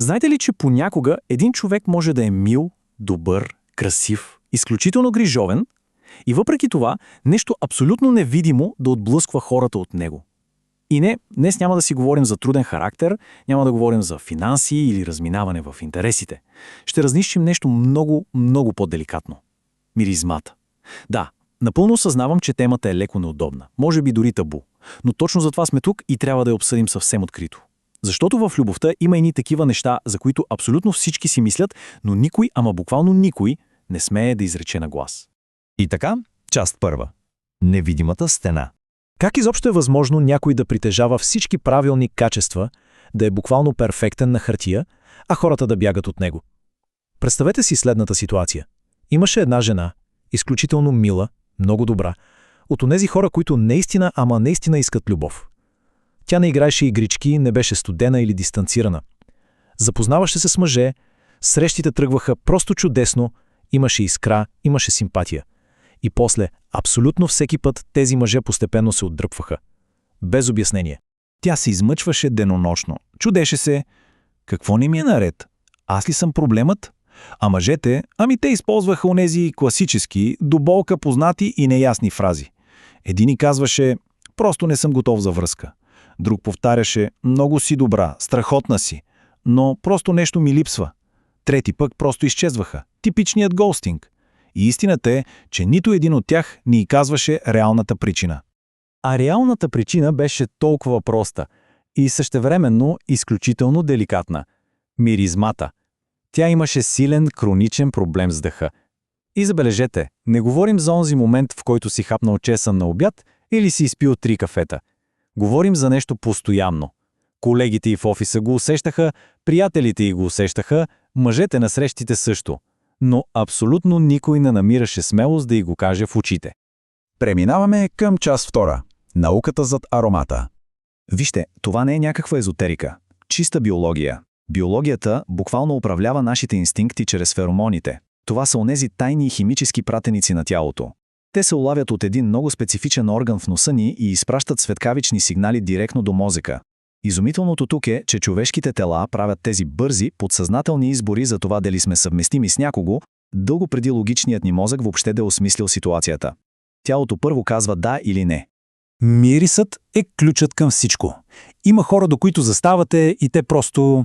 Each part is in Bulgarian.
Знаете ли, че понякога един човек може да е мил, добър, красив, изключително грижовен и въпреки това нещо абсолютно невидимо да отблъсква хората от него? И не, днес няма да си говорим за труден характер, няма да говорим за финанси или разминаване в интересите. Ще разнищим нещо много, много по-деликатно. Миризмата. Да, напълно осъзнавам, че темата е леко неудобна, може би дори табу, но точно затова сме тук и трябва да я обсъдим съвсем открито. Защото в любовта има едни такива неща, за които абсолютно всички си мислят, но никой, ама буквално никой, не смее да изрече на глас. И така, част първа. Невидимата стена. Как изобщо е възможно някой да притежава всички правилни качества, да е буквално перфектен на хартия, а хората да бягат от него? Представете си следната ситуация. Имаше една жена, изключително мила, много добра, от онези хора, които наистина искат любов. Тя не играеше игрички, не беше студена или дистанцирана. Запознаваше се с мъже, срещите тръгваха просто чудесно, имаше искра, имаше симпатия. И после, абсолютно всеки път, тези мъже постепенно се отдръпваха. Без обяснение. Тя се измъчваше денонощно. Чудеше се. Какво не ми е наред? Аз ли съм проблемът? А мъжете, те използваха онези класически, до болка познати и неясни фрази. Един ни казваше, просто не съм готов за връзка. Друг повтаряше, много си добра, страхотна си, но просто нещо ми липсва. Трети пък просто изчезваха. Типичният гоустинг. И истината е, че нито един от тях ни казваше реалната причина. А реалната причина беше толкова проста и същевременно изключително деликатна. Миризмата. Тя имаше силен, хроничен проблем с дъха. И забележете, не говорим за онзи момент, в който си хапнал чесън на обяд или си изпил 3 кафета. Говорим за нещо постоянно. Колегите й в офиса го усещаха, приятелите й го усещаха, мъжете на срещите също. Но абсолютно никой не намираше смелост да й го каже в очите. Преминаваме към част втора. Науката зад аромата. Вижте, това не е някаква езотерика. Чиста биология. Биологията буквално управлява нашите инстинкти чрез феромоните. Това са онези тайни химически пратеници на тялото. Те се улавят от един много специфичен орган в носа ни и изпращат светкавични сигнали директно до мозъка. Изумителното тук е, че човешките тела правят тези бързи, подсъзнателни избори за това дали сме съвместими с някого, дълго преди логичният ни мозък въобще да е осмислил ситуацията. Тялото първо казва да или не. Мирисът е ключът към всичко. Има хора, до които заставате и те просто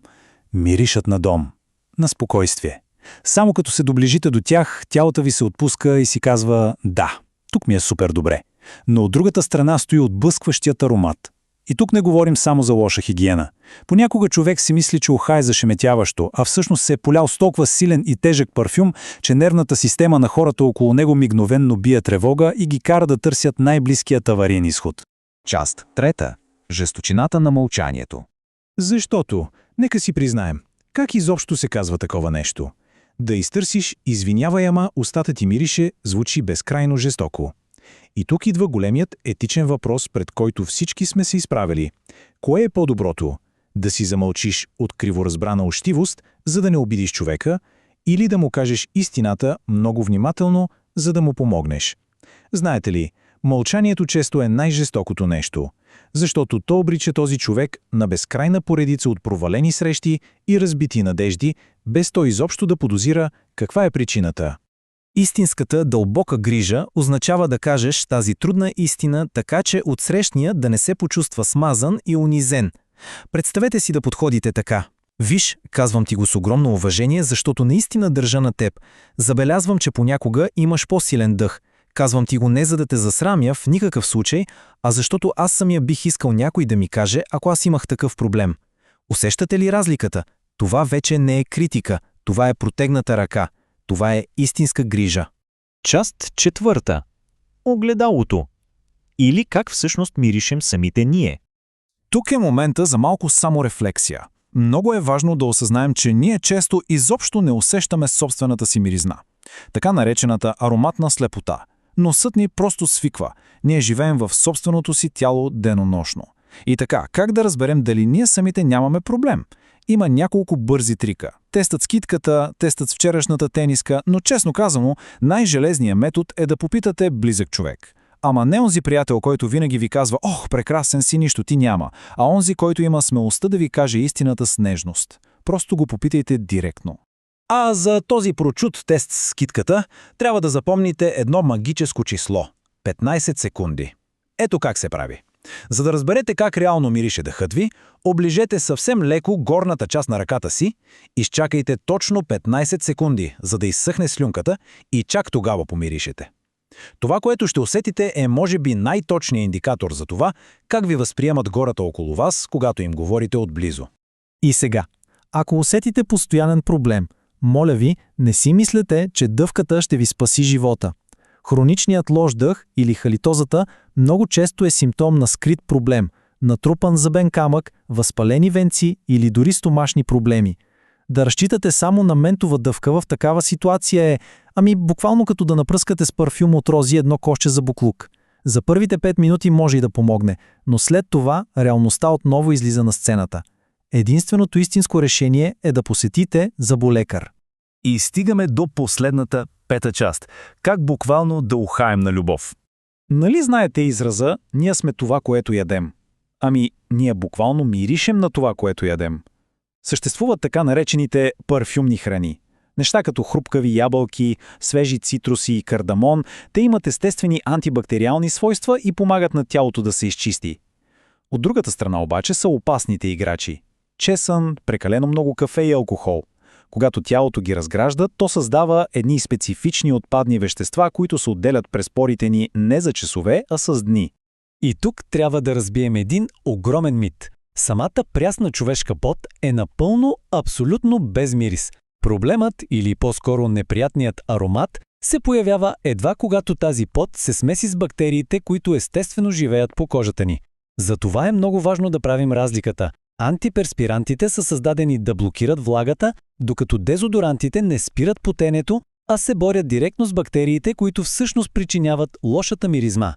миришат на дом, на спокойствие. Само като се доближите до тях, тялото ви се отпуска и си казва да, тук ми е супер добре. Но от другата страна стои отблъскващият аромат. И тук не говорим само за лоша хигиена. Понякога човек си мисли, че уха е зашеметяващо, а всъщност се е полял с толкова силен и тежък парфюм, че нервната система на хората около него мигновенно бие тревога и ги кара да търсят най-близкият авариен изход. Част трета. Жесточината на мълчанието. Защото, нека си признаем, как изобщо се казва такова нещо? Да изтърсиш, извинявай, ама устата ти мирише, звучи безкрайно жестоко. И тук идва големият етичен въпрос, пред който всички сме се изправили. Кое е по-доброто? Да си замълчиш от криворазбрана учтивост, за да не обидиш човека, или да му кажеш истината много внимателно, за да му помогнеш? Знаете ли, мълчанието често е най-жестокото нещо, защото то обрича този човек на безкрайна поредица от провалени срещи и разбити надежди, без той изобщо да подозира каква е причината. Истинската дълбока грижа означава да кажеш тази трудна истина, така че отсрещния да не се почувства смазан и унизен. Представете си да подходите така. Виж, казвам ти го с огромно уважение, защото наистина държа на теб. Забелязвам, че понякога имаш по-силен дъх. Казвам ти го не за да те засрамя в никакъв случай, а защото аз самия бих искал някой да ми каже, ако аз имах такъв проблем. Усещате ли разликата? Това вече не е критика, това е протегната ръка. Това е истинска грижа. Част четвърта. Огледалото. Или как всъщност миришем самите ние. Тук е момента за малко саморефлексия. Много е важно да осъзнаем, че ние често изобщо не усещаме собствената си миризна. Така наречената ароматна слепота. Носът ни просто свиква. Ние живеем в собственото си тяло денонощно. И така, как да разберем дали ние самите нямаме проблем? Има няколко бързи трика. Тестът с китката, тестът с вчерашната тениска, но честно казано, най-железният метод е да попитате близък човек. Ама не онзи приятел, който винаги ви казва «Ох, прекрасен си, нищо ти няма», а онзи, който има смелостта да ви каже истината с нежност. просто го попитайте директно. А за този прочут тест с китката трябва да запомните едно магическо число – 15 секунди. Ето как се прави. За да разберете как реално мирише дъхът ви, оближете съвсем леко горната част на ръката си, изчакайте точно 15 секунди, за да изсъхне слюнката и чак тогава помиришете. Това, което ще усетите, е може би най-точният индикатор за това, как ви възприемат хората около вас, когато им говорите отблизо. И сега, ако усетите постоянен проблем, моля ви, не си мислете, че дъвката ще ви спаси живота. Хроничният лош дъх или халитозата много често е симптом на скрит проблем, натрупан зъбен камък, възпалени венци или дори стомашни проблеми. Да разчитате само на ментова дъвка в такава ситуация е, буквално като да напръскате с парфюм от рози едно кошче за буклук. За първите 5 минути може и да помогне, но след това реалността отново излиза на сцената. Единственото истинско решение е да посетите зъболекар. И стигаме до последната, пета част. Как буквално да ухаем на любов? Нали знаете израза «ние сме това, което ядем»? Ние буквално миришем на това, което ядем. Съществуват така наречените парфюмни храни. Неща като хрупкави ябълки, свежи цитруси и кардамон, те имат естествени антибактериални свойства и помагат на тялото да се изчисти. От другата страна обаче са опасните играчи. Чесън, прекалено много кафе и алкохол. Когато тялото ги разгражда, то създава едни специфични отпадни вещества, които се отделят през порите ни не за часове, а с дни. И тук трябва да разбием един огромен мит. Самата прясна човешка пот е напълно, абсолютно без мирис. Проблемът, или по-скоро неприятният аромат, се появява едва когато тази пот се смеси с бактериите, които естествено живеят по кожата ни. Затова е много важно да правим разликата. Антиперспирантите са създадени да блокират влагата, докато дезодорантите не спират потенето, а се борят директно с бактериите, които всъщност причиняват лошата миризма.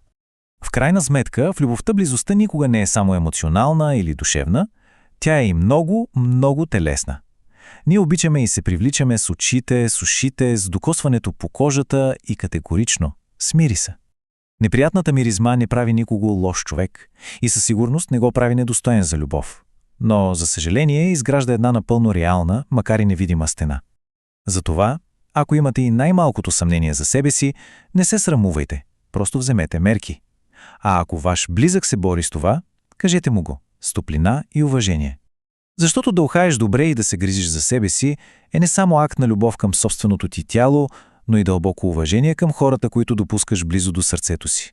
В крайна сметка, в любовта близостта никога не е само емоционална или душевна, тя е и много, много телесна. Ние обичаме и се привличаме с очите, с ушите, с докосването по кожата и категорично с мириса. Неприятната миризма не прави никого лош човек и със сигурност не го прави недостоен за любов. Но, за съжаление, изгражда една напълно реална, макар и невидима стена. Затова, ако имате и най-малкото съмнение за себе си, не се срамувайте, просто вземете мерки. А ако ваш близък се бори с това, кажете му го с топлина и уважение. Защото да ухаеш добре и да се грижиш за себе си е не само акт на любов към собственото ти тяло, но и дълбоко уважение към хората, които допускаш близо до сърцето си.